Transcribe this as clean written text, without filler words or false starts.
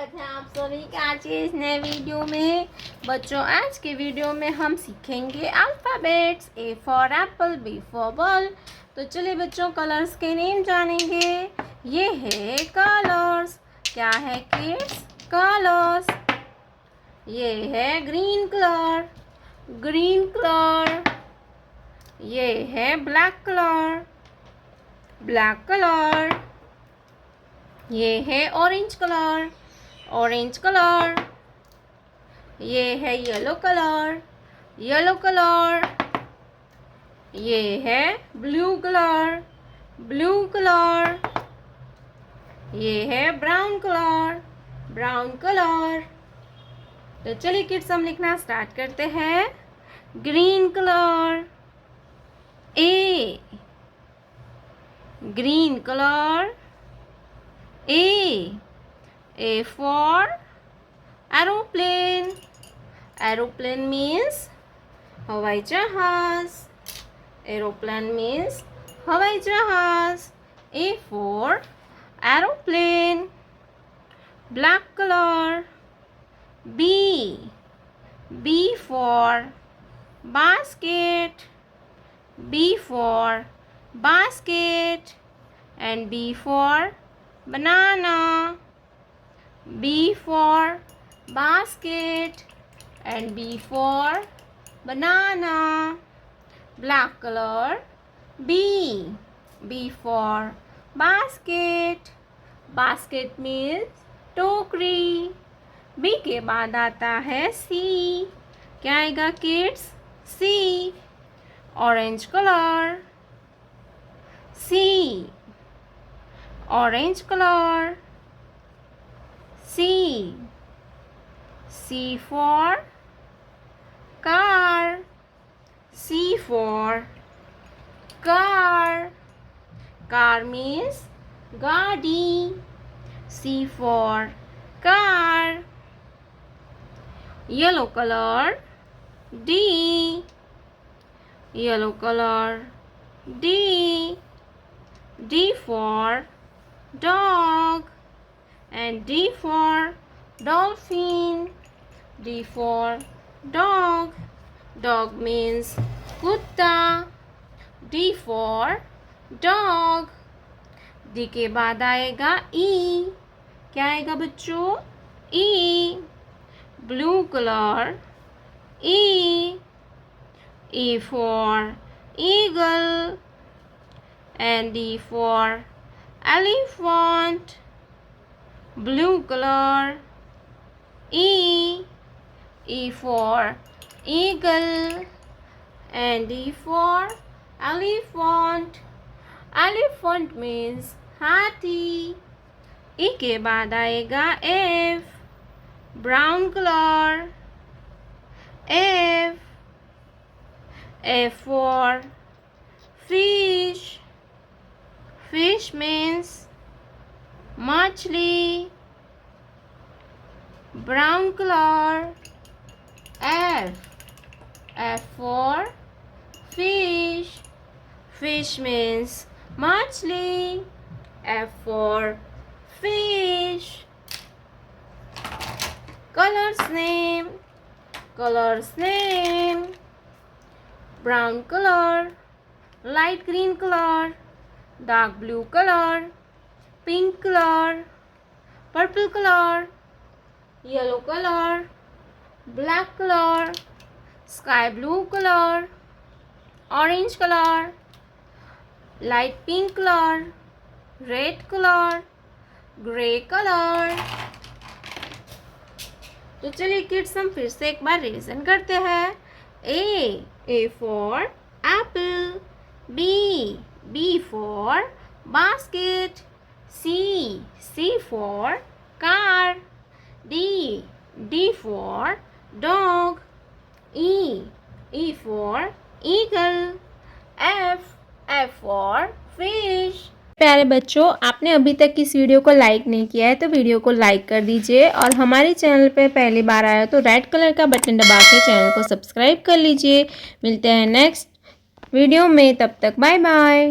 स्वागत है आप सभी का आज के इस नए वीडियो में। बच्चों, आज के वीडियो में हम सीखेंगे alphabets. A for apple, B for ball. तो चलिए बच्चों, कलर्स के नेम जानेंगे। ये है कलर्स। क्या है किड्स? कलर्स। ये है ग्रीन कलर, ग्रीन कलर। ये है ब्लैक कलर, ब्लैक कलर। ये है ऑरेंज कलर, ऑरेंज कलर। ये है येलो कलर, येलो कलर। ये है ब्लू कलर, ब्लू कलर। ये है ब्राउन कलर, ब्राउन कलर। तो चलिए किड्स, हम लिखना स्टार्ट करते हैं। Green colour, A, green colour. A for aeroplane. Aeroplane means हवाई जहाज. Aeroplane means हवाई जहाज. A for aeroplane. Black color. B. B for basket. B for basket. And B for banana. B for basket and B for banana. Black color. B. B for basket. Basket means टोकरी. B के बाद आता है C. क्या आएगा kids? C. Orange color. C. Orange color. C. C for car. C for car. Car means गाड़ी. C for car. Yellow color. D. Yellow color. D. D for dog and D for dolphin. D for dog. Dog means कुत्ता. D for dog. D के बाद आएगा E. क्या आएगा बच्चों? E. Blue color. E. E for eagle and D for elephant. Blue color. E. E for eagle and D for elephant. Elephant means हाथी. E के बाद आएगा F. Brown color. F. F for fish. Fish means मछली. Brown color. F. F for fish. Fish means मछली. F for fish. Colors name. Colors name. Brown color, light green color, dark blue color, pink color, purple color, yellow color, black color, sky blue color, orange color, light pink color, red color, grey color. तो चलिए kids, हम फिर से एक बार revision करते हैं. A for apple. B for basket. C for car. D for dog. E for eagle. F for fish. प्यारे बच्चों, आपने अभी तक इस वीडियो को लाइक नहीं किया है तो वीडियो को लाइक कर दीजिए और हमारे चैनल पे पहली बार आया तो रेड कलर का बटन दबा के चैनल को सब्सक्राइब कर लीजिए. मिलते हैं नेक्स्ट वीडियो में, तब तक बाय बाय.